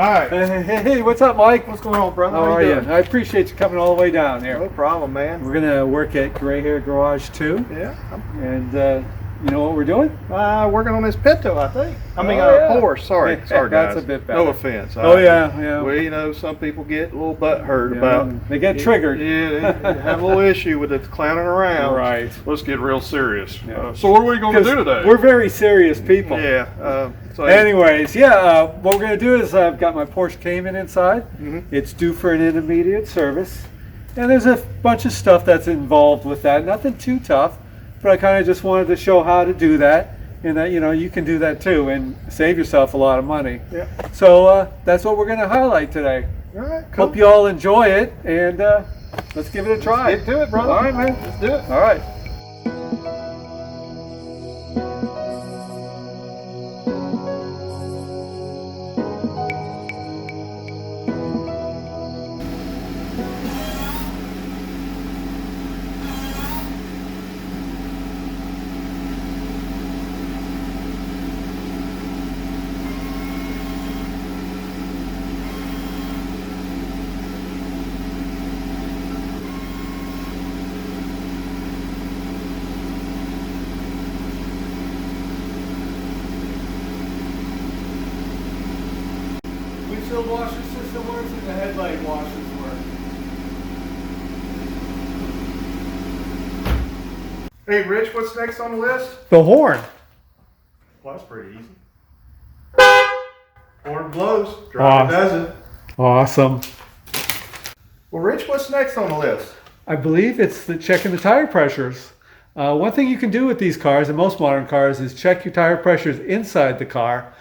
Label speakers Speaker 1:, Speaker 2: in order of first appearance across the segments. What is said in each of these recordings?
Speaker 1: right.
Speaker 2: Hey, what's up, Mike?
Speaker 1: What's going on, brother?
Speaker 2: How are you? I appreciate you coming all the way down here.
Speaker 1: No problem, man.
Speaker 2: We're gonna work at Gray Hair Garage too.
Speaker 1: Yeah.
Speaker 2: And you know what we're doing?
Speaker 1: Working on this Pinto, I think. I mean,
Speaker 2: yeah.
Speaker 1: Porsche. Sorry, guys.
Speaker 2: That's a bit better.
Speaker 1: No offense.
Speaker 2: Oh yeah.
Speaker 1: Well, you know, some people get a little butt hurt about.
Speaker 2: They get triggered.
Speaker 1: Yeah, they have a little issue with it clowning around.
Speaker 2: Right.
Speaker 1: Let's get real serious.
Speaker 2: Yeah.
Speaker 1: So what are we going to do today?
Speaker 2: We're very serious people.
Speaker 1: Yeah.
Speaker 2: Anyways, what we're going to do is I've got my Porsche Cayman inside. It's due for an intermediate service. And there's a bunch of stuff that's involved with that. Nothing too tough, but I kind of just wanted to show how to do that. And that, you can do that too and save yourself a lot of money.
Speaker 1: Yeah.
Speaker 2: So that's what we're going to highlight today.
Speaker 1: All right, cool.
Speaker 2: Hope you all enjoy it, and let's give it a try.
Speaker 1: Let's get to it, brother.
Speaker 2: All right, man.
Speaker 1: Let's do it.
Speaker 2: All right. Windshield washer system works and the headlight washers work.
Speaker 1: Hey, Rich, what's next on the list?
Speaker 2: The horn.
Speaker 1: Well, that's pretty easy. Horn blows. Driver does it.
Speaker 2: Awesome.
Speaker 1: Well, Rich, what's next on the list?
Speaker 2: I believe it's checking the tire pressures. One thing you can do with these cars, and most modern cars, is check your tire pressures inside the car.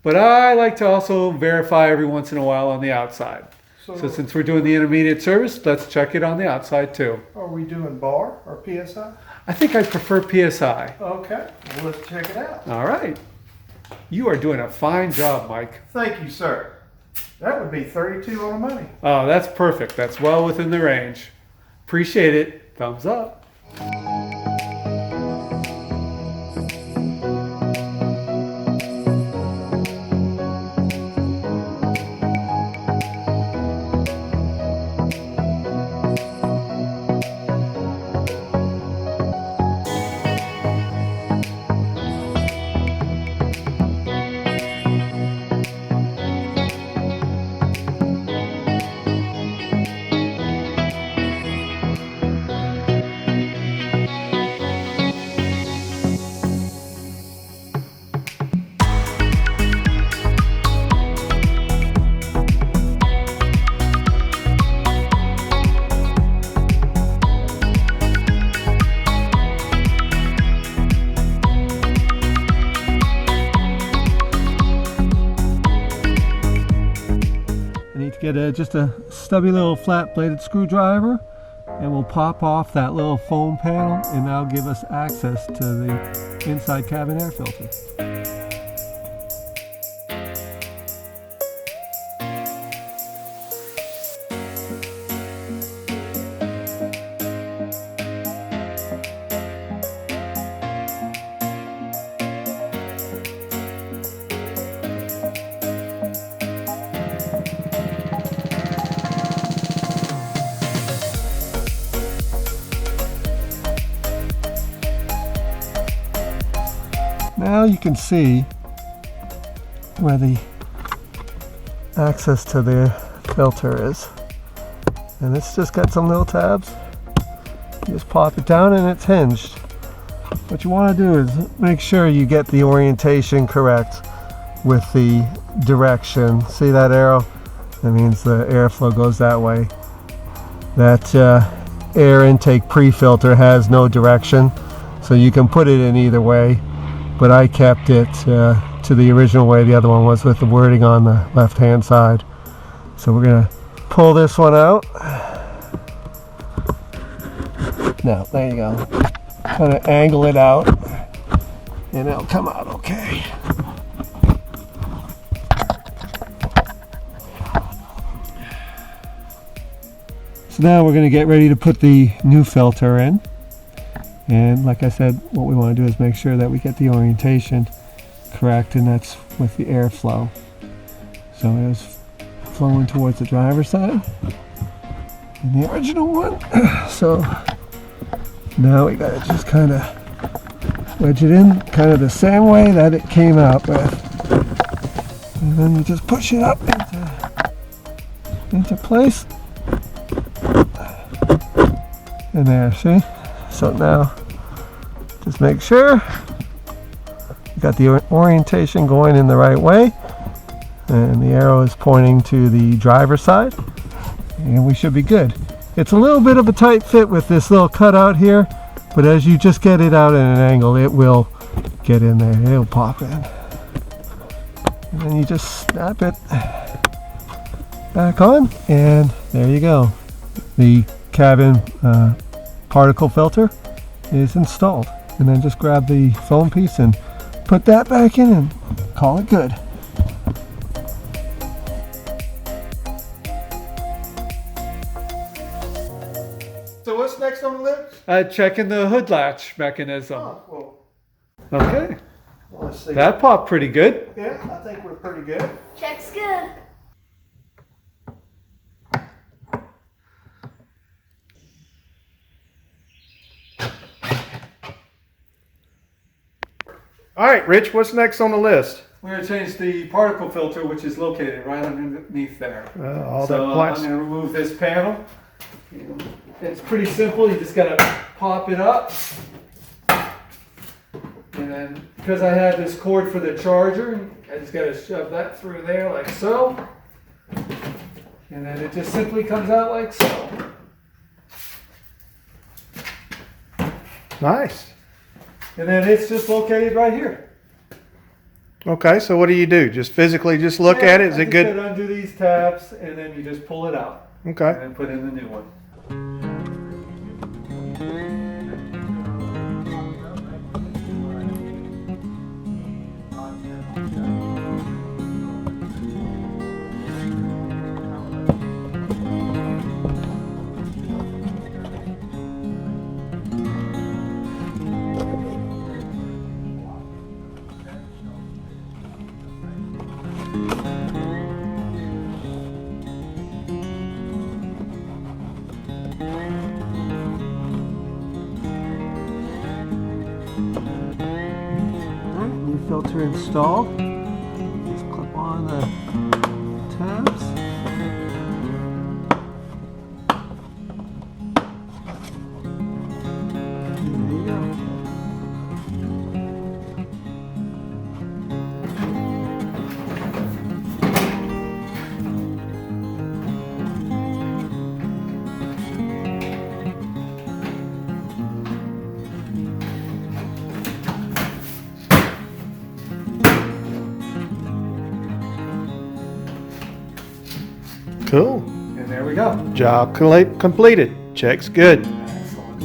Speaker 2: But I like to also verify every once in a while on the outside. So since we're doing the intermediate service, let's check it on the outside too.
Speaker 1: Are we doing bar or PSI?
Speaker 2: I think I prefer PSI.
Speaker 1: Okay, well, let's check it out.
Speaker 2: All right. You are doing a fine job, Mike.
Speaker 1: Thank you, sir. That would be 32 on the money.
Speaker 2: Oh, that's perfect. That's well within the range. Appreciate it. Thumbs up. Get just a stubby little flat bladed screwdriver, and we'll pop off that little foam panel, and that'll give us access to the inside cabin air filter. Now you can see where the access to the filter is, and it's just got some little tabs. You just pop it down and it's hinged. What you want to do is make sure you get the orientation correct with the direction. See that arrow? That means the airflow goes that way. That air intake pre-filter has no direction, so you can put it in either way. But I kept it to the original way. The other one was with the wording on the left hand side. So we're gonna pull this one out. Now, there you go. Kind of angle it out and it'll come out okay. So now we're gonna get ready to put the new filter in. And like I said, what we want to do is make sure that we get the orientation correct, and that's with the airflow. So it was flowing towards the driver's side in the original one. So now we gotta just kind of wedge it in kind of the same way that it came out with. And then you just push it up into place. And there, see? So now just make sure you got the orientation going in the right way. And the arrow is pointing to the driver's side. And we should be good. It's a little bit of a tight fit with this little cutout here, but as you just get it out at an angle, it will get in there. It'll pop in. And then you just snap it back on, and there you go. The cabin particle filter is installed. And then just grab the foam piece and put that back in and call it good.
Speaker 1: So what's next on the list?
Speaker 3: Checking the hood latch mechanism.
Speaker 1: Oh,
Speaker 3: Okay,
Speaker 1: well, let's see.
Speaker 3: that popped pretty good.
Speaker 1: Yeah, I think we're pretty good.
Speaker 4: Check's good.
Speaker 1: All right, Rich, what's next on the list?
Speaker 3: We're going to change the particle filter, which is located right underneath there.
Speaker 1: All
Speaker 3: So
Speaker 1: that
Speaker 3: I'm
Speaker 1: plastic.
Speaker 3: going to remove this panel. It's pretty simple. You just got to pop it up. And then, because I had this cord for the charger, I just got to shove that through there like so. And then it just simply comes out like so.
Speaker 1: Nice.
Speaker 3: And then it's just located right here.
Speaker 1: Okay, so what do you do? Just physically just look at it? Is
Speaker 3: I
Speaker 1: it
Speaker 3: just
Speaker 1: good?
Speaker 3: gotta undo these tabs, and then you just pull it out.
Speaker 1: Okay.
Speaker 3: And then put in the new one.
Speaker 2: New filter installed. Just clip on the tabs. There you go.
Speaker 1: Cool.
Speaker 3: And there we go.
Speaker 1: Job completed. Check's good.
Speaker 3: Excellent.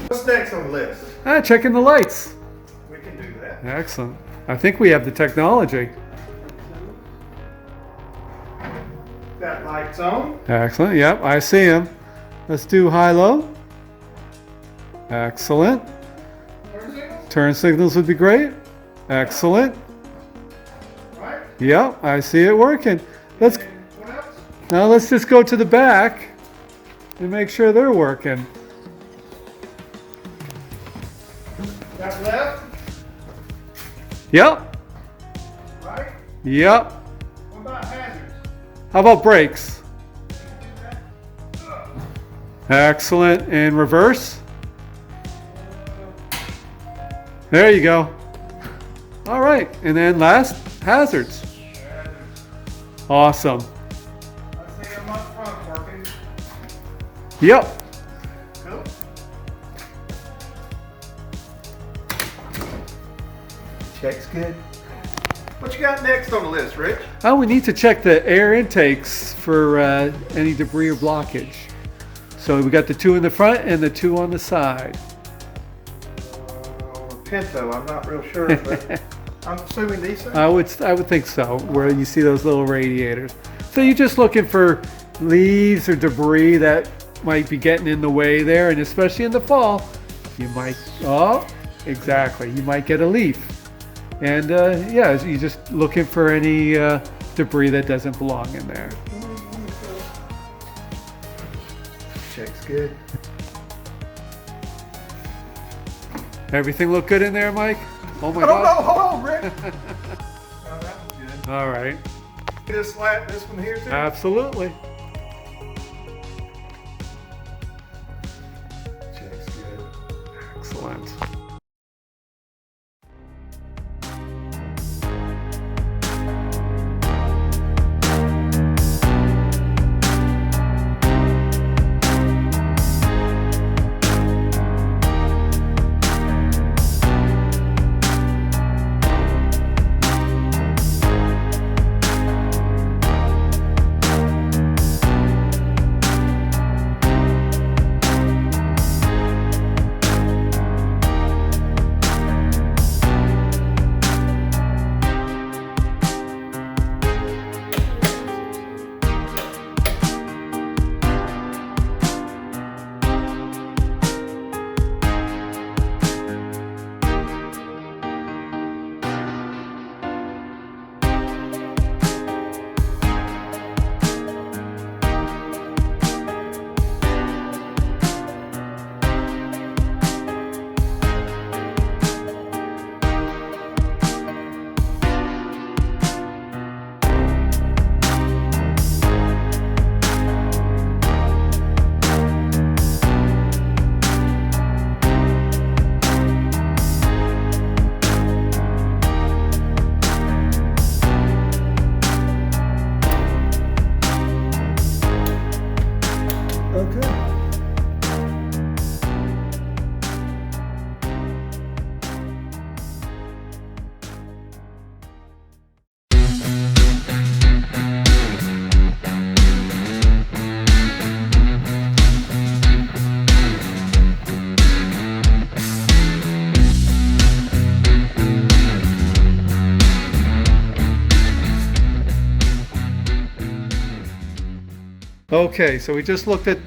Speaker 1: What's next on the list?
Speaker 3: Checking the lights.
Speaker 1: We can do that.
Speaker 3: Excellent. I think we have the technology.
Speaker 1: Got lights on.
Speaker 3: Excellent. Yep, I see them. Let's do high-low. Excellent.
Speaker 1: Turn signals.
Speaker 3: Turn signals would be great. Excellent.
Speaker 1: Right.
Speaker 3: Yep, I see it working.
Speaker 1: What else?
Speaker 3: Now let's just go to the back and make sure they're working.
Speaker 1: Got left.
Speaker 3: Yep.
Speaker 1: Right.
Speaker 3: Yep.
Speaker 1: What about hazards?
Speaker 3: How about brakes? Excellent. And reverse. There you go. All right. And then last, hazards. Awesome.
Speaker 1: I see them up front working.
Speaker 3: Yep.
Speaker 1: Cool. Check's good. What you got next on the list, Rich?
Speaker 3: Oh, we need to check the air intakes for any debris or blockage. So we got the 2 in the front and the 2 on the side.
Speaker 1: Pinto, I'm not real sure, but I'm assuming these things.
Speaker 3: I would think so, where you see those little radiators. So you're just looking for leaves or debris that might be getting in the way there, and especially in the fall, you might, exactly, you might get a leaf. And yeah, you're just looking for any debris that doesn't belong in there.
Speaker 1: Check's good.
Speaker 3: Everything look good in there, Mike? Oh my
Speaker 1: I don't know,
Speaker 3: God.
Speaker 1: hold on, Rick. Oh, that was good.
Speaker 3: All right.
Speaker 1: This one here too?
Speaker 3: Absolutely.
Speaker 1: Check's good.
Speaker 3: Excellent. Okay, so we just looked at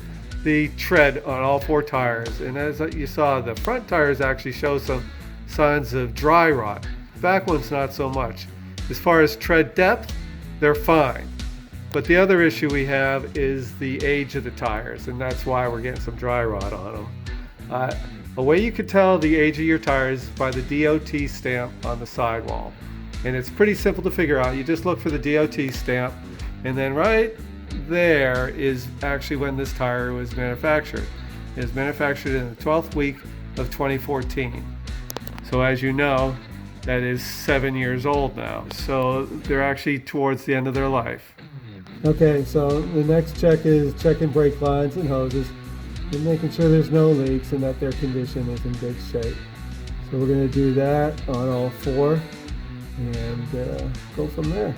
Speaker 3: the tread on all 4 tires, and as you saw, the front tires actually show some signs of dry rot. The back one's not so much. As far as tread depth, they're fine. But the other issue we have is the age of the tires, and that's why we're getting some dry rot on them. A way you could tell the age of your tires is by the DOT stamp on the sidewall. And it's pretty simple to figure out. You just look for the DOT stamp, and then right there is actually when this tire was manufactured. It was manufactured in the 12th week of 2014. So as you know, that is 7 years old now. So they're actually towards the end of their life.
Speaker 2: Okay, so the next check is checking brake lines and hoses and making sure there's no leaks and that their condition is in good shape. So we're going to do that on all 4 and go from there.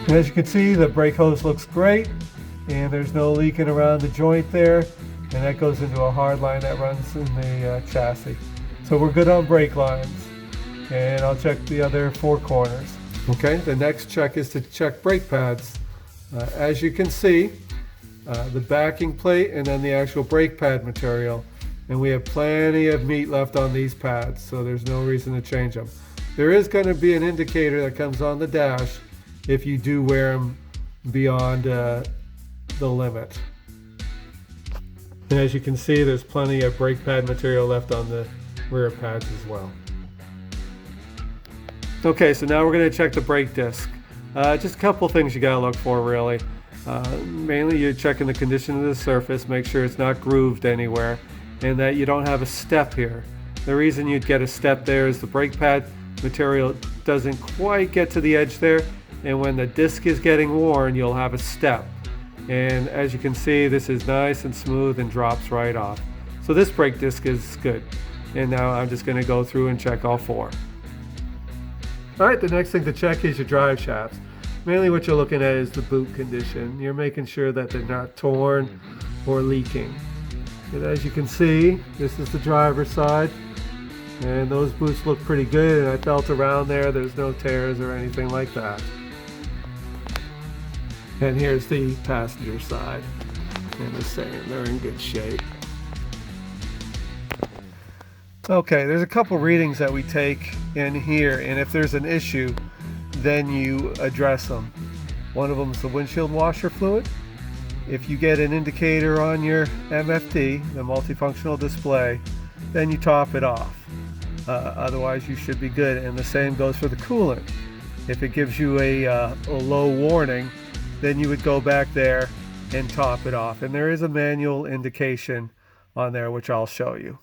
Speaker 3: And as you can see, the brake hose looks great, and there's no leaking around the joint there, and that goes into a hard line that runs in the chassis. So we're good on brake lines, and I'll check the other 4 corners. Okay, the next check is to check brake pads. As you can see, the backing plate and then the actual brake pad material, and we have plenty of meat left on these pads, so there's no reason to change them. There is going to be an indicator that comes on the dash if you do wear them beyond the limit. And as you can see, there's plenty of brake pad material left on the rear pads as well. Okay, so now we're going to check the brake disc. Just a couple things you got to look for really. Mainly you're checking the condition of the surface, make sure it's not grooved anywhere, and that you don't have a step here. The reason you'd get a step there is the brake pad material doesn't quite get to the edge there, and when the disc is getting worn, you'll have a step. And as you can see, this is nice and smooth and drops right off. So this brake disc is good. And now I'm just going to go through and check all 4. Alright, the next thing to check is your drive shafts. Mainly what you're looking at is the boot condition. You're making sure that they're not torn or leaking. And as you can see, this is the driver's side. And those boots look pretty good, and I felt around there, there's no tears or anything like that. And here's the passenger side. And the same, they're in good shape. Okay, there's a couple readings that we take in here, and if there's an issue, then you address them. One of them is the windshield washer fluid. If you get an indicator on your MFD, the multifunctional display, then you top it off. Otherwise you should be good, and the same goes for the coolant. If it gives you a low warning, then you would go back there and top it off. And there is a manual indication on there which I'll show you.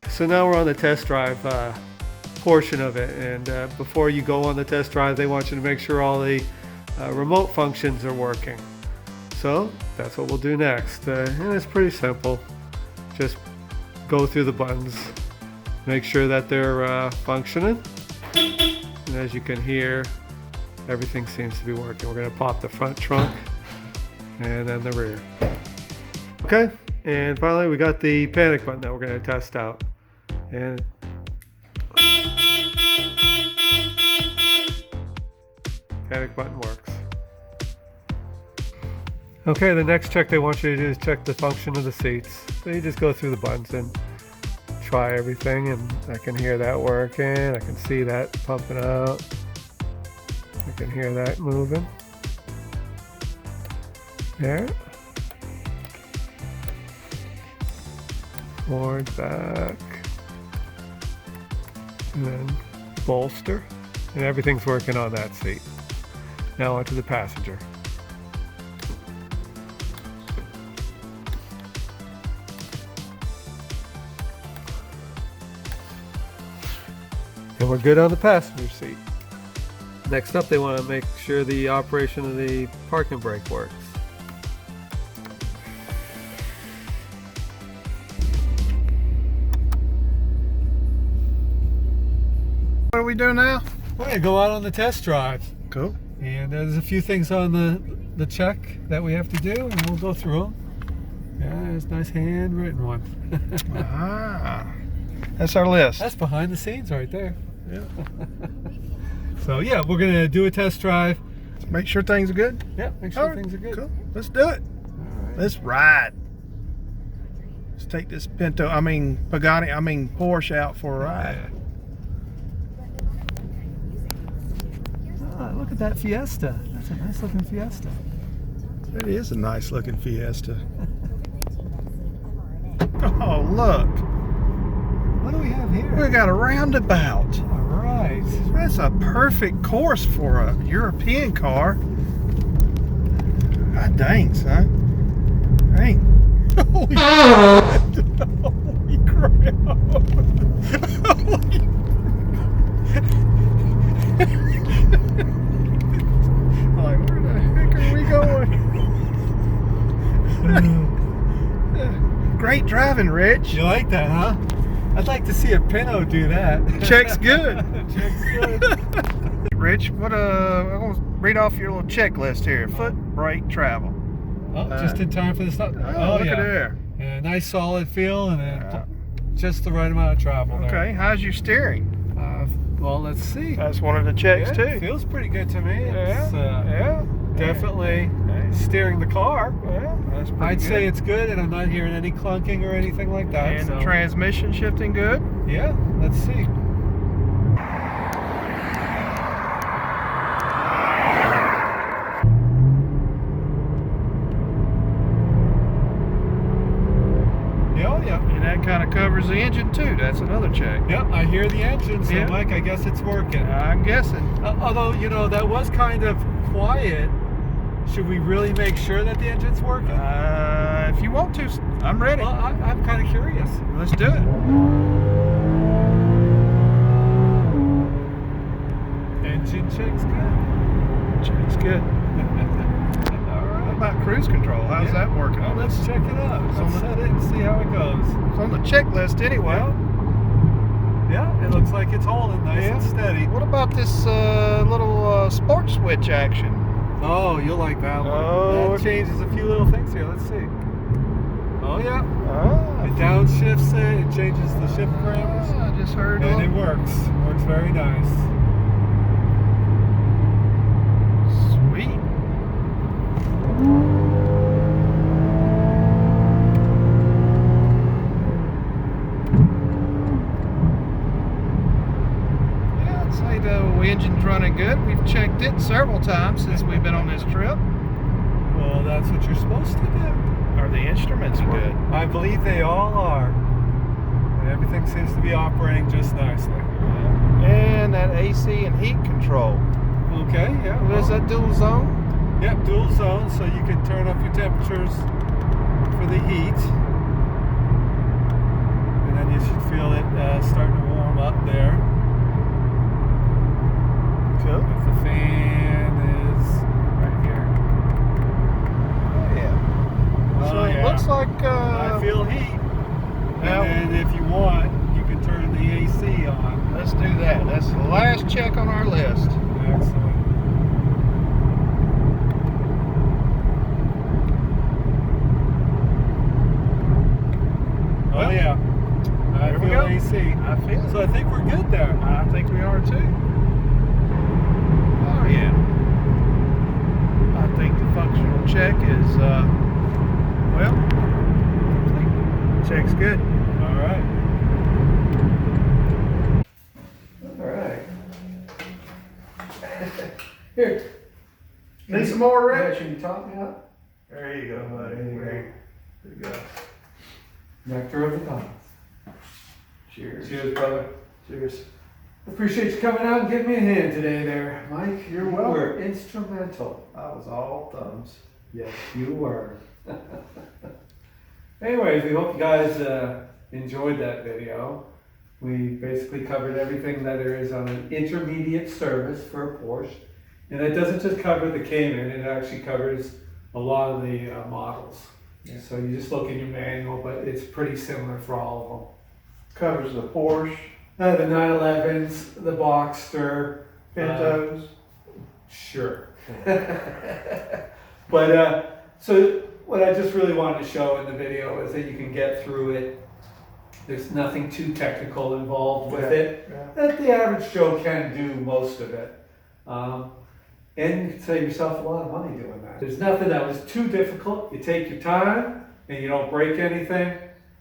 Speaker 3: So now we're on the test drive portion of it, and before you go on the test drive, they want you to make sure all the remote functions are working. So that's what we'll do next, and it's pretty simple. Just go through the buttons, make sure that they're functioning, and as you can hear, everything seems to be working. We're going to pop the front trunk and then the rear. Okay, and finally we got the panic button that we're going to test out. And panic button works. Okay, the next check they want you to do is check the function of the seats. So you just go through the buttons and try everything, and I can hear that working. I can see that pumping out. I can hear that moving. There. Forward, back. And then bolster, and everything's working on that seat. Now onto the passenger. And we're good on the passenger seat. Next up, they want to make sure the operation of the parking brake works.
Speaker 1: What are we doing now?
Speaker 3: We're gonna go out on the test drive.
Speaker 1: Cool.
Speaker 3: And there's a few things on the check that we have to do, and we'll go through them. Yeah, there's a nice handwritten one.
Speaker 1: That's our list.
Speaker 3: That's behind the scenes right there.
Speaker 1: Yeah.
Speaker 3: So yeah, we're gonna do a test drive.
Speaker 1: Make sure things are good.
Speaker 3: Yeah, make sure things are good.
Speaker 1: Cool. Let's do it.
Speaker 3: All right.
Speaker 1: Let's ride. Let's take this Porsche out for a ride.
Speaker 3: Ah, look at that Fiesta. That's a nice looking Fiesta.
Speaker 1: It is a nice looking Fiesta. Oh, look.
Speaker 3: What do we have here?
Speaker 1: We got a roundabout.
Speaker 3: All right.
Speaker 1: That's a perfect course for a European car. God dang, son. Dang. Holy shit. Holy crap. Holy. Like, where the heck are we going? Great driving, Rich.
Speaker 3: You like that, huh? I'd like to see a Pinto do that.
Speaker 1: Check's good.
Speaker 3: Check's good.
Speaker 1: Rich, I'm gonna read off your little checklist here. Foot brake travel.
Speaker 3: Oh, just in time for the stop.
Speaker 1: Oh, look at there.
Speaker 3: Yeah, nice solid feel, and then just the right amount of travel there.
Speaker 1: Okay, how's your steering?
Speaker 3: Well, let's see.
Speaker 1: That's one of the checks too.
Speaker 3: It feels pretty good to me.
Speaker 1: Yeah,
Speaker 3: It's definitely steering the car.
Speaker 1: Yeah, that's pretty
Speaker 3: I'd
Speaker 1: good.
Speaker 3: say it's good, and I'm not hearing any clunking or anything like that.
Speaker 1: And
Speaker 3: so.
Speaker 1: the transmission shifting good.
Speaker 3: Yeah, let's see.
Speaker 1: covers the engine too. That's another check.
Speaker 3: Yep, I hear the engine, so
Speaker 1: Yeah.
Speaker 3: Mike, I guess it's working.
Speaker 1: I'm guessing.
Speaker 3: Although, you know, that was kind of quiet. Should we really make sure that the engine's working?
Speaker 1: If you want to, I'm ready.
Speaker 3: Well, I'm kind of curious.
Speaker 1: Let's do it.
Speaker 3: Engine check's good.
Speaker 1: Check's good.
Speaker 3: All
Speaker 1: What
Speaker 3: right.
Speaker 1: about cruise control? How's that working
Speaker 3: Well,
Speaker 1: on
Speaker 3: let's
Speaker 1: this?
Speaker 3: check it out.
Speaker 1: It's
Speaker 3: Let's
Speaker 1: on the-
Speaker 3: set it and see how it goes.
Speaker 1: It's on the checklist anyway.
Speaker 3: Yeah, it looks like it's holding nice
Speaker 1: Yeah.
Speaker 3: and steady.
Speaker 1: What about this little sport switch action?
Speaker 3: Oh, you'll like that one.
Speaker 1: Oh.
Speaker 3: That changes a few little things here. Let's see. Oh, yeah.
Speaker 1: Ah,
Speaker 3: It downshifts it. It changes the shift parameters.
Speaker 1: I just heard
Speaker 3: And it
Speaker 1: on.
Speaker 3: works. Works very nice.
Speaker 1: Sweet. Yeah, I'd say the engine's running good. We've checked it several times since we've been on this trip.
Speaker 3: Well, that's what you're supposed to do.
Speaker 1: Are the instruments good?
Speaker 3: I believe they all are. And everything seems to be operating just nicely.
Speaker 1: And that AC and heat control.
Speaker 3: Okay, yeah.
Speaker 1: What is that, dual zone?
Speaker 3: Yep, dual zone, so you can turn up your temperatures for the heat. And then you should feel it starting to warm up there.
Speaker 1: Cool.
Speaker 3: If the fan is right here.
Speaker 1: Yeah. So
Speaker 3: Oh,
Speaker 1: it
Speaker 3: yeah.
Speaker 1: looks like
Speaker 3: I feel heat.
Speaker 1: Now-
Speaker 3: And then if you want, you can turn the AC on.
Speaker 1: let's do that. That's the last check on our list.
Speaker 3: Excellent. Oh
Speaker 1: Well,
Speaker 3: yeah. I
Speaker 1: there we
Speaker 3: feel
Speaker 1: go.
Speaker 3: AC.
Speaker 1: I feel it.
Speaker 3: So I think we're good there.
Speaker 1: I think we are too. Oh yeah. I think the functional check is well complete. Check's good.
Speaker 3: All right.
Speaker 2: All right. Here.
Speaker 1: Need some more,
Speaker 2: Yeah,
Speaker 1: Rich?
Speaker 2: can you top me up?
Speaker 1: There you go, buddy.
Speaker 2: There you
Speaker 1: There you go.
Speaker 2: Nectar of the gods.
Speaker 1: Cheers.
Speaker 3: Cheers, brother.
Speaker 1: Cheers.
Speaker 2: Appreciate you coming out and giving me a hand today there, Mike.
Speaker 1: You're
Speaker 2: You
Speaker 1: welcome.
Speaker 2: were instrumental.
Speaker 1: I was all thumbs.
Speaker 2: Yes, you were. Anyways, we hope you guys enjoyed that video. We basically covered everything that there is on an intermediate service for a Porsche. And it doesn't just cover the Cayman, it actually covers a lot of the models.
Speaker 1: Yeah.
Speaker 2: So you just look in your manual, but it's pretty similar for all
Speaker 1: Covers the Porsche,
Speaker 2: of them. The 911s, the Boxster,
Speaker 1: Pintos.
Speaker 2: sure. But so what I just really wanted to show in the video is that you can get through it. There's nothing too technical involved with it.
Speaker 1: Yeah.
Speaker 2: That the average Joe can do most of it. And you can save yourself a lot of money doing that. There's nothing that was too difficult. You take your time and you don't break anything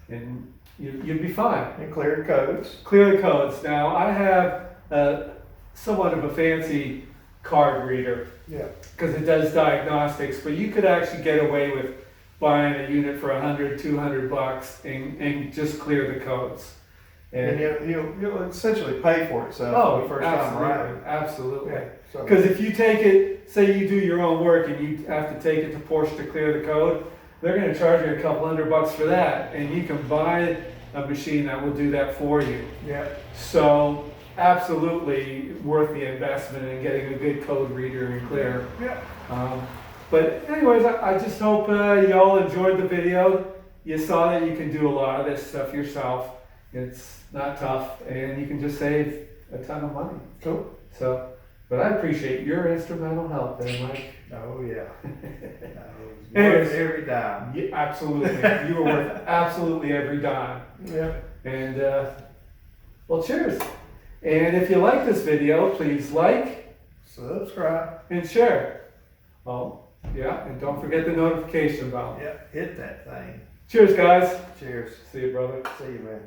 Speaker 2: and you'll be fine.
Speaker 1: And clear codes.
Speaker 2: Clear the codes. Now I have somewhat of a fancy card reader
Speaker 1: Yeah.
Speaker 2: because it does diagnostics, but you could actually get away with buying a unit for $100, $200 and just clear the codes.
Speaker 1: And you'll essentially pay for itself the first time
Speaker 2: absolutely,
Speaker 1: around.
Speaker 2: absolutely.
Speaker 1: Yeah. So
Speaker 2: Because if you take it, say you do your own work and you have to take it to Porsche to clear the code, they're going to charge you a couple $100 for that, and you can buy a machine that will do that for you.
Speaker 1: yeah.
Speaker 2: So absolutely worth the investment in getting a good code reader and clear.
Speaker 1: Yeah.
Speaker 2: But anyways, I just hope y'all enjoyed the video. You saw that you can do a lot of this stuff yourself. It's not tough, and you can just save a ton of money.
Speaker 1: Cool.
Speaker 2: So, but I appreciate your instrumental help there, Mike.
Speaker 1: Oh yeah.
Speaker 2: Anyways.
Speaker 1: Worth every dime.
Speaker 2: Yeah, absolutely. You were worth absolutely every dime.
Speaker 1: Yeah.
Speaker 2: And, well, cheers. And if you like this video, please like
Speaker 1: Subscribe.
Speaker 2: and share. Oh, yeah, and don't forget the notification bell.
Speaker 1: Yeah. Hit that thing.
Speaker 2: Cheers, guys.
Speaker 1: Cheers.
Speaker 2: See you, brother.
Speaker 1: See you, man.